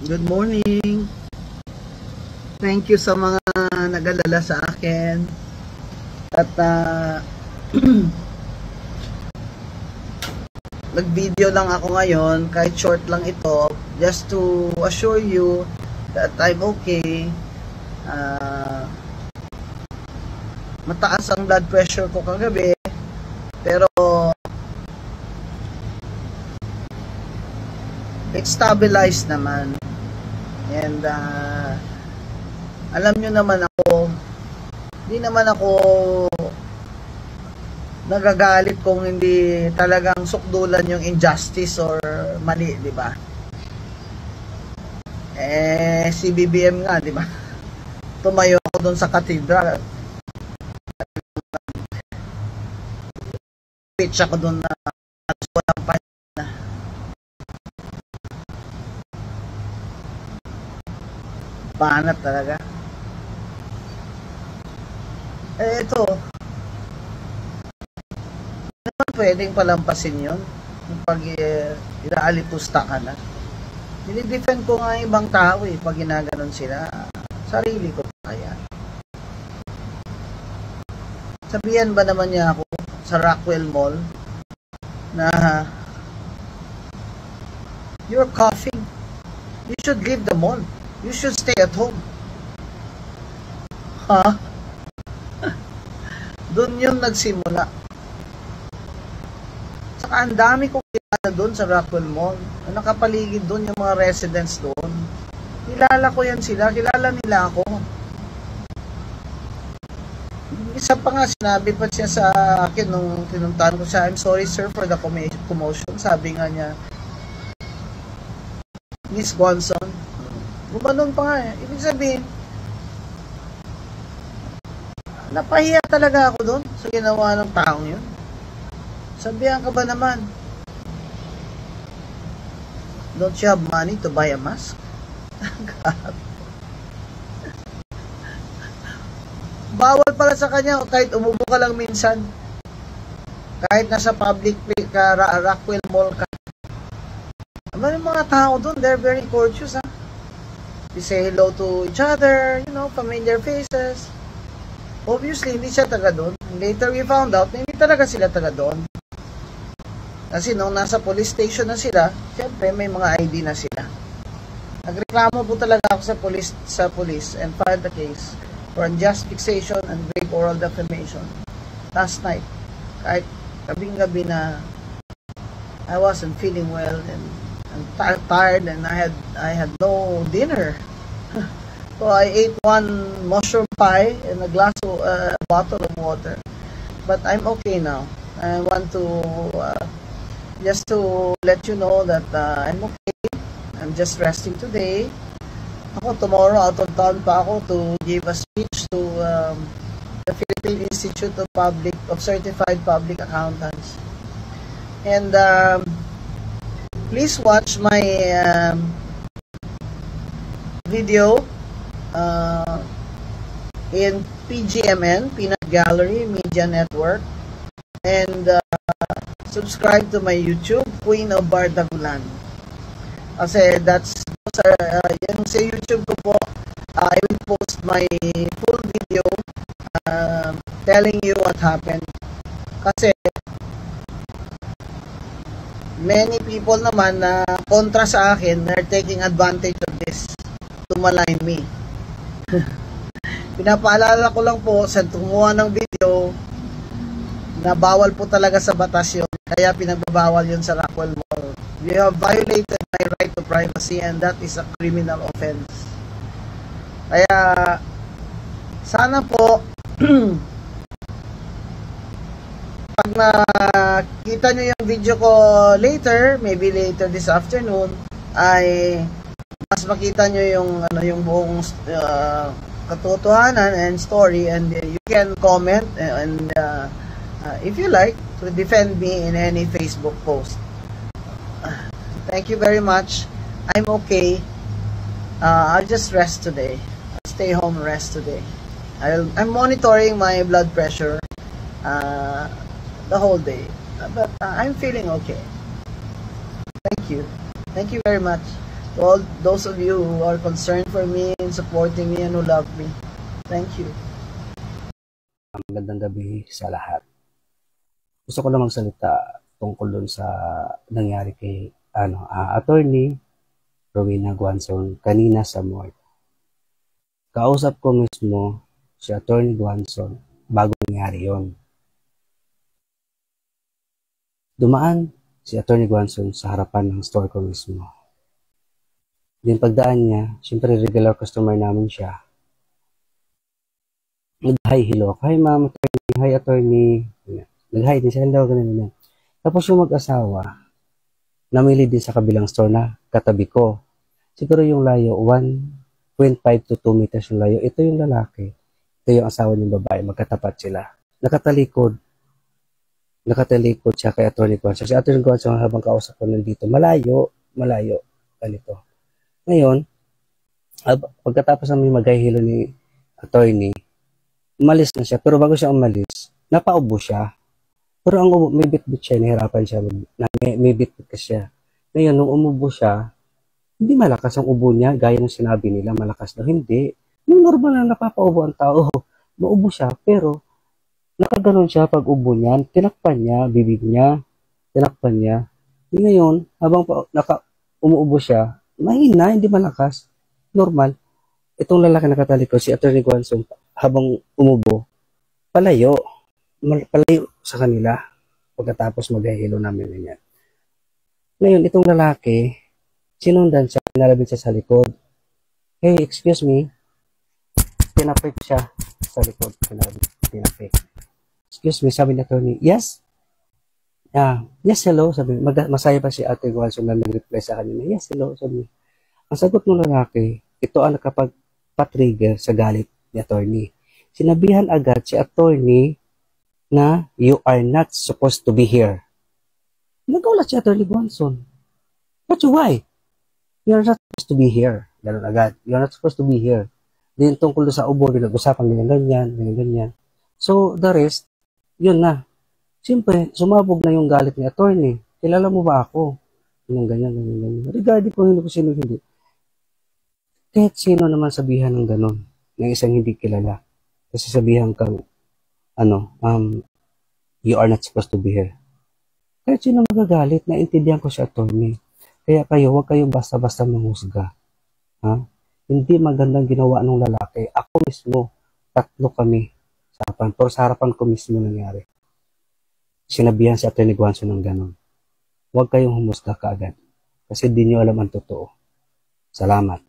Good morning. Thank you sa mga nag-alala sa akin. At nag-video lang ako ngayon, kahit short lang ito, just to assure you that I'm okay. Mataas ang blood pressure ko kagabi, pero it's stabilized naman. And alam nyo naman ako, hindi naman ako nagagalit kung hindi talagang sukdulan yung injustice or mali, di ba? Si BBM nga, di ba? Tumayo ako doon sa cathedral. Pitch ako doon na walang pahinga. Banat talaga. Ito. Naman pwedeng palampasin yun. Pag inaalipusta ka na. Dinidefend ko nga ibang tao pag ginaganon sila. Sarili ko kaya. Sabihan ba naman niya ako sa Rockwell Mall na you're coughing. You should leave the mall. You should stay at home. Ha? Doon yung nagsimula. Saka ang dami kong kilala doon sa Rockwell Mall. Nakapaligid doon yung mga residents doon. Kilala ko yan sila. Kilala nila ako. Isa pa nga, sinabi pa siya sa akin nung tinuntahan ko siya, I'm sorry sir for the commotion. Sabi nga niya, Miss Gonson, gumanon pa nga Ibig sabihin, napahiya talaga ako doon sa ginawa ng taong yun. Sabihan ka ba naman, don't you have money to buy a mask? Bawal pala sa kanya kahit umubo ka lang minsan. Kahit nasa public ka, Rockwell Mall ka. Yung mga tao doon, they're very courteous, ha? They say hello to each other, you know, familiar faces. Obviously, hindi siya taga doon. Later we found out, hindi talaga sila taga doon. Kasi nung nasa police station na sila, syempre may mga ID na sila. Nagreklamo po talaga ako sa police and filed the case for unjust fixation and grave oral defamation last night. Kahit gabing-gabi na I wasn't feeling well and I'm tired and I had no dinner. So I ate one mushroom pie and a bottle of water. But I'm okay now. I want to just to let you know that I'm okay. I'm just resting today. Ako tomorrow out of town pa ako to give a speech to the Philippine Institute of Certified Public Accountants. And please watch my video in PGMN, Peanut Gallery Media Network, and subscribe to my YouTube, Queen of Bardagulan. Kasi yung sa YouTube ko po, I will post my full video telling you what happened. Kasi many people naman na kontra sa akin, they're taking advantage of this to malign me. Pinapaalala ko lang po sa tumuha ng video na bawal po talaga sa batas yun. Kaya pinagbabawal yun sa Rockwell Mall. You have violated my right to privacy and that is a criminal offense. Kaya sana po pag nakita nyo yung video ko later, maybe later this afternoon, ay mas makita nyo yung buong katotohanan and story, and you can comment and if you like to defend me in any Facebook post. Thank you very much. I'm okay. I'll just rest today. I'll stay home and rest today. I'm monitoring my blood pressure the whole day. But I'm feeling okay. Thank you. Thank you very much. To all those of you who are concerned for me and supporting me and who love me. Thank you. Magandang gabi sa lahat. Gusto ko lang magsalita tungkol dun sa nangyari kay Attorney Rowena Guanzon kanina sa morgue. Kausap ko mismo si Attorney Guanzon bago nangyari yon. Dumaan si Attorney Guanzon sa harapan ng store ko mismo. Din pagdaan niya, syempre regular customer namin siya. Nag-hi, hello. Hi ma'am, attorney. Hi attorney. Nag-hi din siya. Hello, ganun. Tapos yung mag-asawa, namili din sa kabilang store na katabi ko. Siguro yung layo, 1.5 to 2 meters yung layo. Ito yung lalaki. Ito yung asawa ng babae. Magkatapat sila. Nakatalikod siya kay attorney Guanzon. Si attorney Guanzon habang kausap ko nandito, malayo. Ganito. Ngayon, pagkatapos namin mag-hilo ni attorney, umalis na siya, pero bago siya umalis, napaubo siya. Pero ang ubo, may bit-bit siya, nahirapan siya, may bit-bit ka siya. Ngayon, nung umubo siya, hindi malakas ang ubo niya, gaya ng sinabi nila, malakas daw. Hindi. Yung normal na napapaubo ang tao, maubo siya, pero nakaganon siya pag ubo niya, tinakpan niya, bibig niya, tinakpan niya. Ngayon, habang umuubo siya, mahina, hindi malakas, normal. Itong lalaki nakatalikod, si Attorney Guanzon, habang umubo, palayo sa kanila pagkatapos mag-hilo namin ganyan. Ngayon, itong lalaki, sinundan siya, pinalabit siya sa likod. Hey, excuse me. Tinapik siya sa likod. Tinapik. Excuse me, sabi ni attorney, yes? Yes, hello. Sabi, masaya pa si Ate Guanzon na nag-reply sa kanina. Yes, hello. Sabi, ang sagot ng lalaki, ito ang nakapag-trigger sa galit ni attorney. Sinabihan agad si attorney na you are not supposed to be here. Nagulat si attorney Guanzon. But why? You are not supposed to be here. Ganun agad. You are not supposed to be here. Then tungkol sa ubo, pinag-usapan ganyan. So the rest, yun na. Siyempre, sumabog na yung galit ni attorney. Kilala mo ba ako? Ganyan. Regarding kung hindi. Kahit sino naman sabihan ng ganun, ng isang hindi kilala. Kasi sabihan kang, you are not supposed to be here. Kahit sino magagalit, naintindihan ko si attorney. Kaya huwag kayong basta-basta manghusga. Ha? Hindi magandang ginawa ng lalaki. Ako mismo, 3 kami sa harapan. Pero sa harapan ko mismo nangyari. Sinabihan si Attorney Guanzon ng ganun. Huwag kayong humusga kaagad. Kasi di nyo alam ang totoo. Salamat.